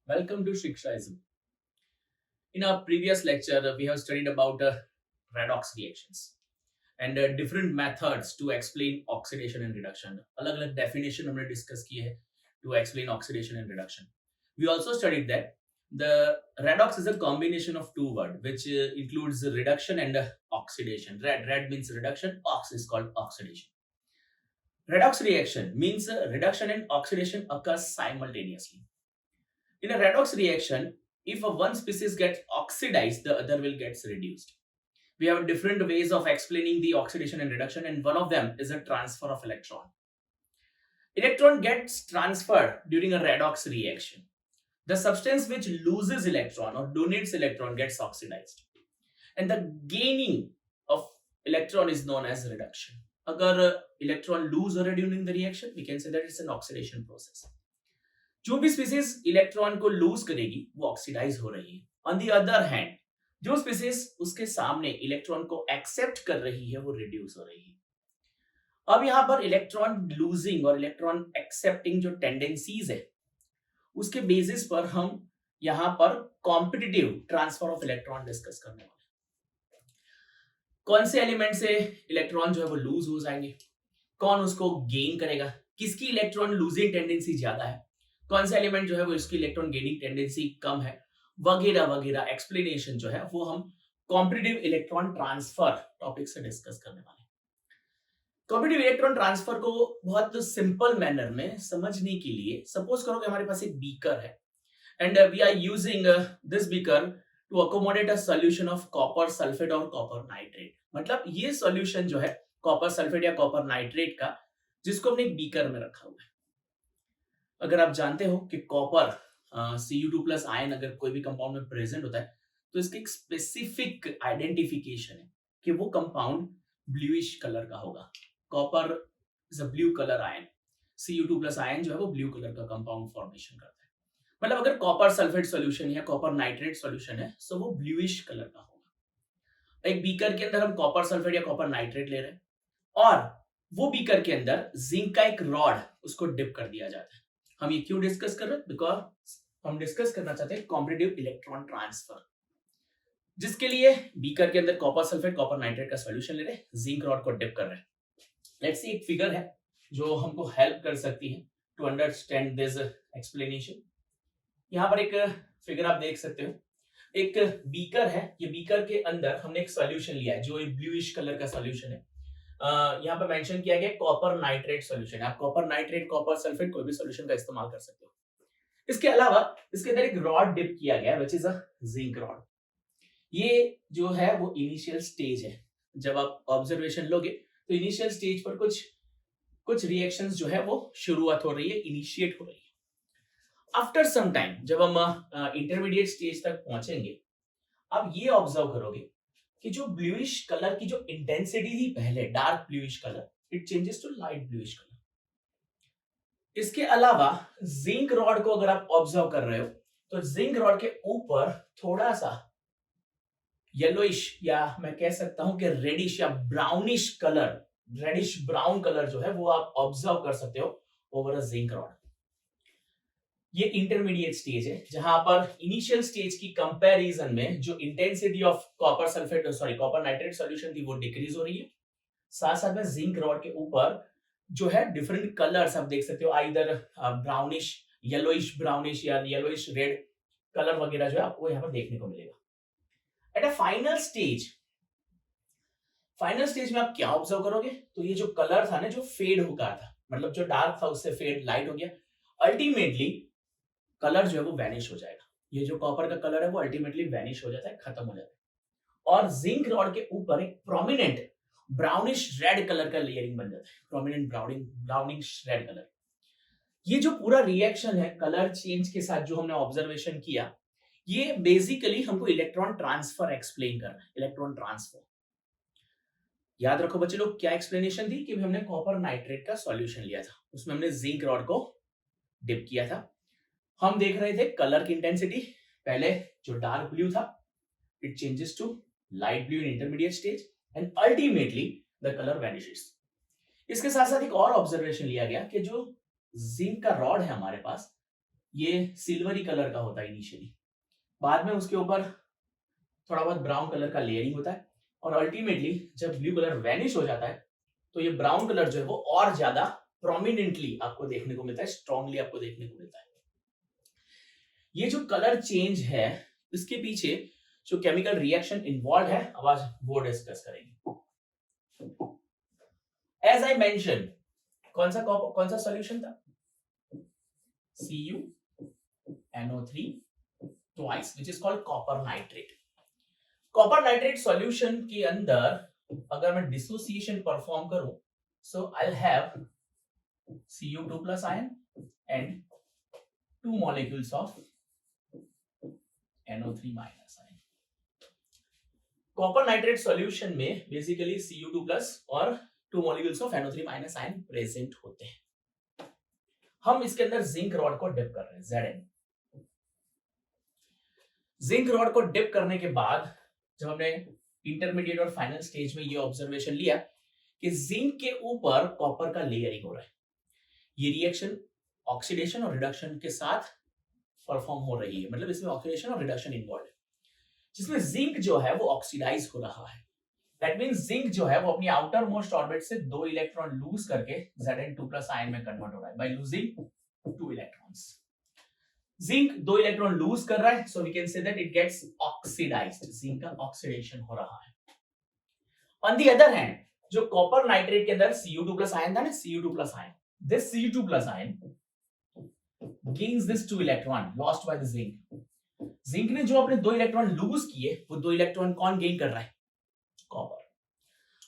Welcome to Shikshaism. In our previous lecture, we have studied about redox reactions and different methods to explain oxidation and reduction. अलग-अलग definition हमने discuss किए हैं to explain oxidation and reduction. We also studied that the redox is a combination of two words which includes reduction and oxidation. Red means reduction, ox is called oxidation. Redox reaction means reduction and oxidation occurs simultaneously. In a redox reaction, if one species gets oxidized, the other will get reduced. We have different ways of explaining the oxidation and reduction, and one of them is a transfer of electron. Electron gets transferred during a redox reaction. The substance which loses electron or donates electron gets oxidized, and the gaining of electron is known as reduction. अगर electron lose हो रहा है during the reaction, we can say that it's an oxidation process. जो भी species electron को loose करेगी वो oxidise हो रही है. ऑन दी अदर हैंड जो स्पीसीज उसके सामने इलेक्ट्रॉन को एक्सेप्ट कर रही है वो रिड्यूस हो रही है. अब यहां पर इलेक्ट्रॉन लूजिंग और इलेक्ट्रॉन एक्सेप्टिंग जो टेंडेंसीज है उसके बेसिस पर हम यहां पर competitive transfer of electron discuss करने वाले. कौन से एलिमेंट से इलेक्ट्रॉन जो है वो लूज हो जाएंगे, कौन उसको गेन करेगा, किसकी इलेक्ट्रॉन लूजिंग टेंडेंसी ज्यादा है, कौन सा एलिमेंट जो है वो इसकी इलेक्ट्रॉन गेनिंग टेंडेंसी कम है, वगैरह वगैरह एक्सप्लेनेशन जो है वो हम कॉम्पिटिटिव इलेक्ट्रॉन ट्रांसफर टॉपिक से डिस्कस करने वाले हैं. कॉम्पिटिटिव इलेक्ट्रॉन ट्रांसफर को बहुत सिंपल मैनर में समझने के लिए सपोज करो कि हमारे पास एक बीकर है and we are using this beaker to accommodate a solution of copper sulphate और कॉपर नाइट्रेट. मतलब ये सॉल्यूशन जो है कॉपर सल्फेट या कॉपर नाइट्रेट का जिसको हमने एक बीकर में रखा हुआ है. अगर आप जानते हो कि कॉपर Cu2 प्लस आयन अगर कोई भी कंपाउंड में प्रेजेंट होता है तो इसकी एक स्पेसिफिक आइडेंटिफिकेशन है कि वो कंपाउंड ब्लूइश कलर का होगा. Copper is a blue colour ion, Cu2 plus ion जो है वो ब्लू कलर का कंपाउंड फॉर्मेशन करता है. मतलब अगर कॉपर सल्फेट सॉल्यूशन या कॉपर नाइट्रेट सॉल्यूशन है तो वो ब्लूइश कलर का होगा. एक बीकर के अंदर हम कॉपर सल्फेट या कॉपर नाइट्रेट ले रहे हैं और वो बीकर के अंदर जिंक का एक रॉड उसको डिप कर दिया जाता है. हम ये क्यों डिस्कस कर रहे हैं? बिकॉज हम डिस्कस करना चाहते हैं कॉम्पिटिटिव इलेक्ट्रॉन ट्रांसफर, जिसके लिए बीकर के अंदर कॉपर सल्फेट कॉपर नाइट्रेट का सॉल्यूशन ले रहे हैं, जिंक रॉड को डिप कर रहे हैं. लेट्स सी एक फिगर है जो हमको हेल्प कर सकती है टू अंडरस्टैंड दिस एक्सप्लेनेशन. यहाँ पर एक फिगर आप देख सकते हो. एक बीकर है, ये बीकर के अंदर हमने एक सॉल्यूशन लिया है जो एक ब्लूइश कलर का सॉल्यूशन है. यहाँ पे मेंशन किया गया कॉपर नाइट्रेट सॉल्यूशन. आप कॉपर नाइट्रेट कॉपर सल्फेट कोई भी सॉल्यूशन का इस्तेमाल कर सकते हो. इसके अलावा इसके अंदर एक रॉड डिप किया गया which is a zinc rod. ये जो है वो इनिशियल स्टेज है. जब आप ऑब्जर्वेशन लोगे तो इनिशियल स्टेज पर कुछ रिएक्शंस जो है वो शुरुआत हो रही है, इनिशिएट हो रही है. आफ्टर सम टाइम जब हम इंटरमीडिएट स्टेज तक पहुंचेंगे आप ये ऑब्जर्व करोगे कि जो ब्लूइश कलर की जो इंटेंसिटी थी पहले dark bluish colour, it changes to light bluish colour. इसके अलावा जिंक रॉड को अगर आप ऑब्जर्व कर रहे हो तो जिंक रॉड के ऊपर थोड़ा सा येलोइश या मैं कह सकता हूं कि रेडिश या brownish colour, reddish brown colour जो है वो आप ऑब्जर्व कर सकते हो ओवर अ जिंक रॉड. ये इंटरमीडिएट स्टेज है जहां पर इनिशियल स्टेज की कंपैरिजन में जो intensity of copper sulphate copper nitrate solution थी वो डिक्रीज हो रही है. साथ साथ में जिंक रॉड के ऊपर जो है डिफरेंट कलर्स आप देख सकते हो, आइदर ब्राउनिश येलोइश ब्राउनिश या येलोइश रेड कलर वगैरह जो है आपको यहाँ पर देखने को मिलेगा. एट अ फाइनल स्टेज में आप क्या ऑब्जर्व करोगे तो ये जो कलर था ना जो फेड हो गया था, मतलब जो डार्क था उससे फेड लाइट हो गया. अल्टीमेटली कलर जो है वो वैनिश हो जाएगा. ये जो कॉपर का कलर है वो अल्टीमेटली वैनिश हो जाता है, खत्म हो जाता है. और जिंक रॉड के ऊपर एक प्रोमिनेंट ब्राउनिश रेड कलर का लेयरिंग बन जाता है, प्रोमिनेंट ब्राउनिश रेड कलर. ये जो पूरा रिएक्शन है कलर चेंज के साथ जो हमने ऑब्जर्वेशन किया, ये बेसिकली हमको इलेक्ट्रॉन ट्रांसफर एक्सप्लेन कर रहा है. इलेक्ट्रॉन ट्रांसफर याद रखो बच्चे लोग, क्या एक्सप्लेनेशन थी कि हमने कॉपर नाइट्रेट का सॉल्यूशन लिया था, उसमें हमने जिंक रॉड को डिप किया था. हम देख रहे थे कलर की इंटेंसिटी पहले जो डार्क ब्लू था it changes to light blue in intermediate stage and ultimately the colour vanishes. इसके साथ साथ एक और ऑब्जर्वेशन लिया गया कि जो जिंक का रॉड है हमारे पास, ये सिल्वरी कलर का होता है इनिशियली, बाद में उसके ऊपर थोड़ा बहुत ब्राउन कलर का लेयरिंग होता है, और अल्टीमेटली जब ब्लू कलर वैनिश हो जाता है तो ये ब्राउन कलर जो है वो और ज्यादा प्रोमिनेंटली आपको देखने को मिलता है, स्ट्रांगली आपको देखने को मिलता है। ये जो कलर चेंज है इसके पीछे जो केमिकल रिएक्शन इन्वॉल्व है, अब आज वो डिस्कस करेंगे। एज आई मेंशन, कौन सा सॉल्यूशन था? CuNO3 twice, which is called copper nitrate. Copper nitrate solution के अंदर अगर मैं डिसोसिएशन परफॉर्म करूं, so I will have Cu2 plus ion and 2 molecules of NO3 minus ion. Copper nitrate solution में basically Cu2 plus और 2 molecules of NO3 minus ion present होते हैं। हम इसके अंदर जिंक रॉड को डिप कर रहे हैं, Zn। जिंक रॉड को डिप करने के बाद जब हमने इंटरमीडिएट और फाइनल स्टेज में ये ऑब्जर्वेशन लिया कि जिंक के ऊपर कॉपर का लेयरिंग हो रहा है, ये रिएक्शन ऑक्सीडेशन और रिडक्शन के साथ परफॉर्म हो रही है, मतलब इसमें ऑक्सीडेशन और रिडक्शन इन्वॉल्व है, जिसमें जिंक जो है वो ऑक्सीडाइज हो रहा है। दैट मींस जिंक जो है वो अपनी आउटर मोस्ट ऑर्बिट से 2 इलेक्ट्रॉन लूज करके Zn2+ आयन में कन्वर्ट हो रहा है by losing 2 electrons. Zinc 2 electron lose कर रहा है, so we can say that it gets oxidised, zinc का ऑक्सीडेशन हो रहा है। ऑन द अदर हैंड, जो कॉपर नाइट्रेट के अंदर Cu2+ आयन था ना, Cu2+ ion, this Cu2+ ion gains this 2 electron lost by the zinc. Zinc ने जो अपने 2 इलेक्ट्रॉन लूज किए, वो 2 इलेक्ट्रॉन कौन गेन कर रहा है? कॉपर।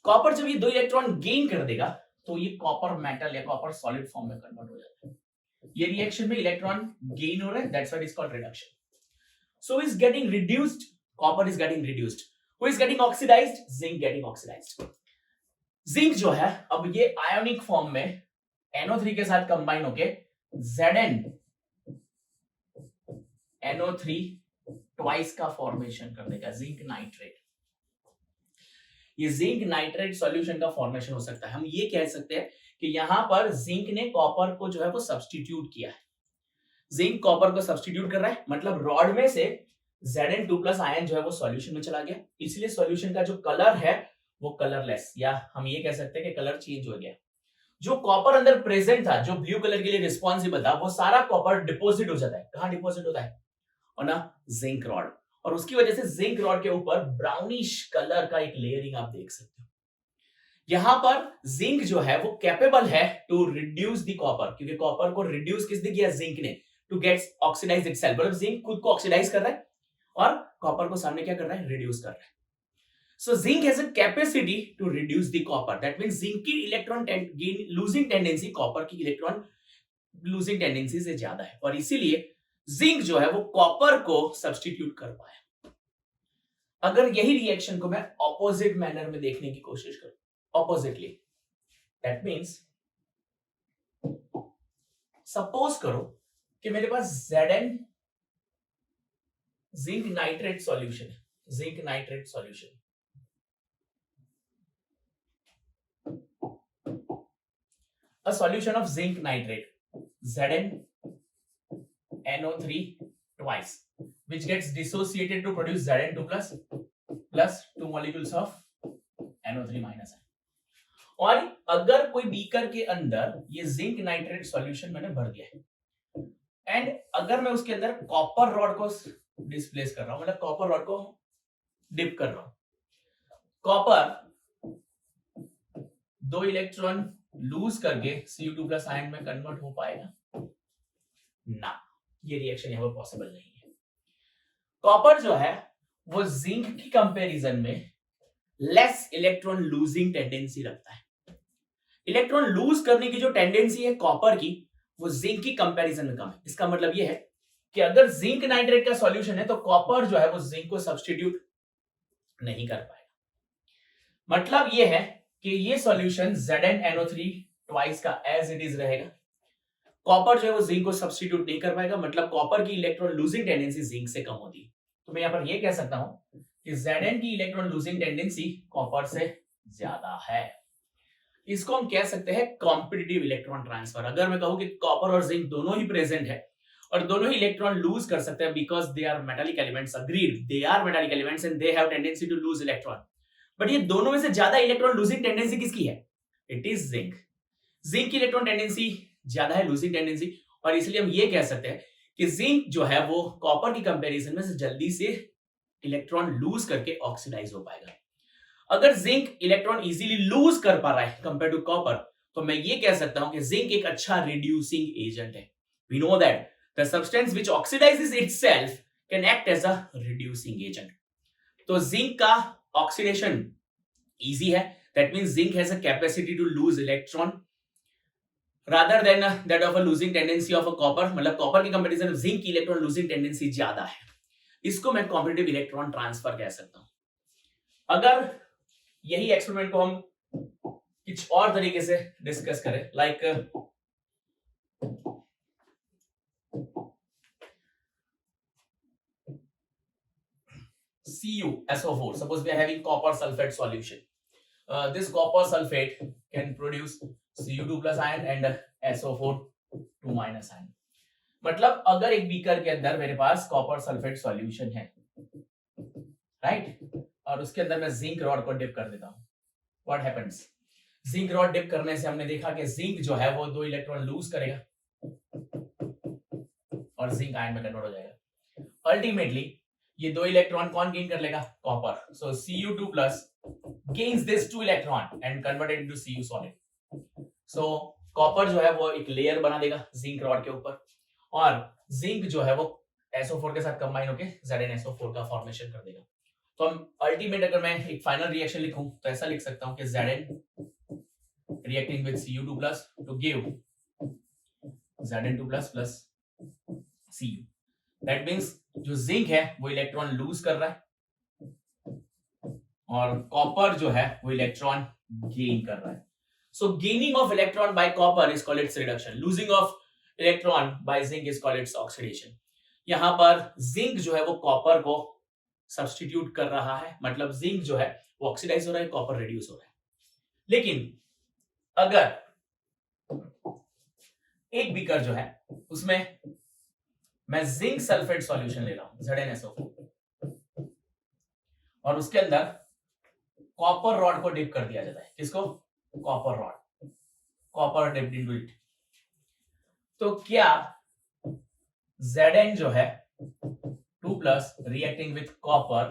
कॉपर जब ये 2 इलेक्ट्रॉन गेन कर देगा तो ये कॉपर मेटल या कॉपर सॉलिड फॉर्म में कन्वर्ट हो जाता है। ये रिएक्शन में इलेक्ट्रॉन गेन हो रहा है, that's why it is called reduction. So is getting reduced, copper is getting reduced, who is getting oxidised? Zinc getting oxidised. Zinc जो है अब ये आयोनिक फॉर्म में NO3 के साथ कंबाइन होके ZnNO3 ट्वाइस का फॉर्मेशन कर देगा, जिंक नाइट्रेट। ये जिंक नाइट्रेट सॉल्यूशन का फॉर्मेशन हो सकता है। हम ये कह सकते हैं कि यहां पर जिंक ने कॉपर को जो है वो सब्स्टिट्यूट किया है। जिंक कॉपर को सब्स्टिट्यूट कर रहा है, मतलब रॉड में से Zn2+ आयन जो है वो सॉल्यूशन में चला गया, इसलिए सॉल्यूशन का जो कलर है वो कलरलेस, या हम ये कह सकते हैं कि कलर चेंज हो गया। जो कॉपर अंदर प्रेजेंट था, जो ब्लू कलर के लिए रिस्पॉन्सिबल था, वो सारा कॉपर डिपॉजिट हो जाता है। कहां डिपॉजिट होता है? ऑन अ जिंक रॉड, और उसकी वजह से जिंक रॉड के ऊपर ब्राउनिश कलर का एक लेयरिंग आप देख सकते हो। यहां पर जिंक जो है वो कैपेबल है टू रिड्यूस द कॉपर, क्योंकि कॉपर को रिड्यूस किसने किया? जिंक ने, टू गेट ऑक्सीडाइज इटसेल्फ, मतलब जिंक खुद को ऑक्सीडाइज कर रहा है और कॉपर को सामने क्या कर रहा है? रिड्यूस कर रहा है। So zinc has a capacity to reduce the copper. That means zinc की इलेक्ट्रॉन लूजिंग टेंडेंसी कॉपर की इलेक्ट्रॉन लूजिंग टेंडेंसी से ज्यादा है, और इसीलिए जिंक जो है वो कॉपर को सब्स्टिट्यूट कर पाया। अगर यही रिएक्शन को मैं ऑपोजिट मैनर में देखने की कोशिश करूं, ऑपोजिटली, दैट मींस सपोज करो कि मेरे पास Zn जिंक नाइट्रेट सॉल्यूशन है, zinc nitrate solution, a solution of zinc nitrate ZnNO3 twice, which gets dissociated to produce Zn2+ plus 2 molecules of NO3 minus. और अगर कोई बीकर के अंदर ये जिंक नाइट्रेट सॉल्यूशन मैंने भर दिया है, एंड अगर मैं उसके अंदर कॉपर रॉड को डिस्प्लेस कर रहा हूं, मतलब कॉपर रॉड को डिप कर रहा हूं, कॉपर 2 इलेक्ट्रॉन लूज करके Cu2+ आयन में कन्वर्ट हो पाएगा ना? ये रिएक्शन यहां पर पॉसिबल नहीं है। कॉपर जो है वो जिंक की कंपैरिजन में लेस इलेक्ट्रॉन लूजिंग टेंडेंसी रखता है। इलेक्ट्रॉन लूज करने की जो टेंडेंसी है कॉपर की, वो जिंक की कंपैरिजन में कम है। इसका मतलब ये है कि अगर जिंक नाइट्रेट का सॉल्यूशन है तो कॉपर जो है वो जिंक को सब्स्टिट्यूट नहीं कर पाएगा। मतलब ये है कि ये सॉल्यूशन ZnNO3 ट्वाइस का एज इट इज रहेगा। कॉपर जो है वो जिंक को सब्स्टिट्यूट नहीं कर पाएगा, मतलब कॉपर की इलेक्ट्रॉन लूजिंग टेंडेंसी जिंक से कम होती है। तो मैं यहां पर ये कह सकता हूं कि Zn की इलेक्ट्रॉन लूजिंग टेंडेंसी कॉपर से ज्यादा है। इसको हम कह सकते हैं कॉम्पिटिटिव इलेक्ट्रॉन ट्रांसफर। अगर मैं कहूं कि कॉपर और जिंक दोनों ही प्रेजेंट है और दोनों ही इलेक्ट्रॉन लूज कर सकते हैं because they are metallic elements, agreed, they are metallic elements and they have tendency to lose electron. But ये दोनों में से ज्यादा इलेक्ट्रॉन लूजिंग टेंडेंसी किसकी है? It is zinc. जिंक की इलेक्ट्रॉन टेंडेंसी ज्यादा है, लूजिंग टेंडेंसी, और इसलिए हम ये कह सकते हैं कि जिंक जो है वो कॉपर की कंपैरिजन में से जल्दी से इलेक्ट्रॉन लूज करके ऑक्सीडाइज हो पाएगा। अगर जिंक इलेक्ट्रॉन इजीली लूज कर पा रहा है कंपेयर टू कॉपर, तो मैं ये कह सकता हूं कि जिंक एक अच्छा रिड्यूसिंग एजेंट है। We know that the substance which oxidises itself can act as a reducing agent. तो जिंक का ऑक्सीडेशन इजी है, that means zinc has a capacity to lose electron rather than that of a losing tendency of a copper। मतलब copper की comparison में zinc की electron losing tendency ज्यादा है। इसको मैं कॉम्पिटिटिव इलेक्ट्रॉन ट्रांसफर कह सकता हूं। अगर यही एक्सपेरिमेंट को हम कुछ और तरीके से डिस्कस करें, like CuSO4, suppose we are having copper sulfate solution, this copper sulfate can produce Cu2 plus ion and SO4 2 minus ion। मतलब अगर एक बीकर के अंदर मेरे पास कॉपर सल्फेट सॉल्यूशन है, राइट, और उसके अंदर मैं जिंक रॉड को डिप कर देता हूं, what happens? Zinc rod dip करने से हमने देखा कि जिंक जो है वो 2 इलेक्ट्रॉन लूज करेगा और जिंक आयन में कन्वर्ट हो जाएगा। अल्टीमेटली ये 2 इलेक्ट्रॉन कौन गेन कर लेगा? Copper. So Cu2 plus gains this 2 electron and converted into Cu solid। So copper जो है वो एक लेयर बना देगा जिंक रॉड के ऊपर, और जिंक जो है वो SO4 के साथ कंबाइन होके ZnSO4 का फॉर्मेशन कर देगा। तो हम अल्टीमेट अगर मैं एक फाइनल रिएक्शन लिखूं तो ऐसा लिख सकता हूं कि Zn reacting with Cu2 plus to give Zn2 plus plus Cu। That means जो जिंक है वो इलेक्ट्रॉन लूज कर रहा है और कॉपर जो है वो इलेक्ट्रॉन गेन कर रहा है। So gaining of electron by copper is called its reduction, losing of electron by zinc is called its oxidation. यहां पर जिंक जो है वो कॉपर को सब्स्टिट्यूट कर रहा है, मतलब जिंक जो है वो ऑक्सीडाइज हो रहा है, कॉपर रिड्यूस हो रहा है। लेकिन अगर एक बीकर जो है उसमें मैं जिंक सल्फेट सॉल्यूशन ले रहा हूं ZnSO4 और उसके अंदर कॉपर रॉड को डिप कर दिया जाता है, किसको? Copper rod, copper dipped into it, तो क्या Zn जो है 2 प्लस रिएक्टिंग विथ कॉपर,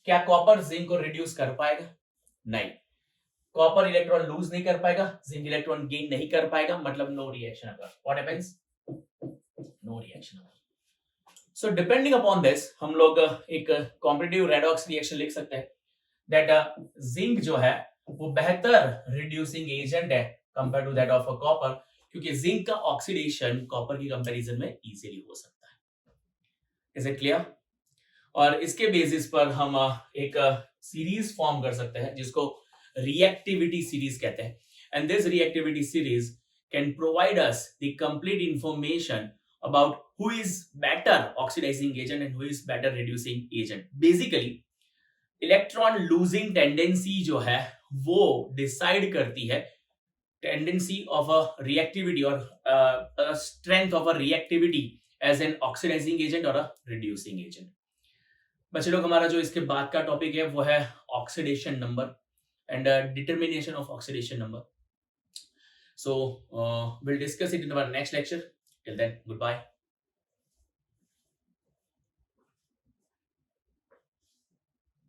क्या कॉपर जिंक को रिड्यूस कर पाएगा? नहीं, कॉपर इलेक्ट्रॉन लूज नहीं कर पाएगा, जिंक इलेक्ट्रॉन गेन नहीं कर पाएगा, मतलब नो रिएक्शन अगर। What happens? नो रिएक्शन अगर। सो डिपेंडिंग अपॉन दिस हम लोग एक कॉम्पिटिटिव रेडॉक्स रिएक्शन लिख सकते हैं दैट जिंक जो है वो बेहतर रिड्यूसिंग एजेंट है compare to that of a copper, क्योंकि जिंक का ऑक्सीडेशन कॉपर की कंपैरिजन में इजीली हो सकता है। Is it clear? और इसके बेसिस पर हम एक सीरीज फॉर्म कर सकते हैं जिसको रिएक्टिविटी सीरीज कहते हैं, and this reactivity series can provide us the complete information about who is better oxidizing agent and who is better reducing agent। basically electron losing tendency जो है वो decide करती है tendency of a reactivity or a strength of a reactivity as an oxidizing agent or a reducing agent। बच्चे लोग, हमारा जो इसके बाद का टॉपिक है वो है oxidation number and determination of oxidation number. So we'll discuss it in our next lecture. Till then, goodbye.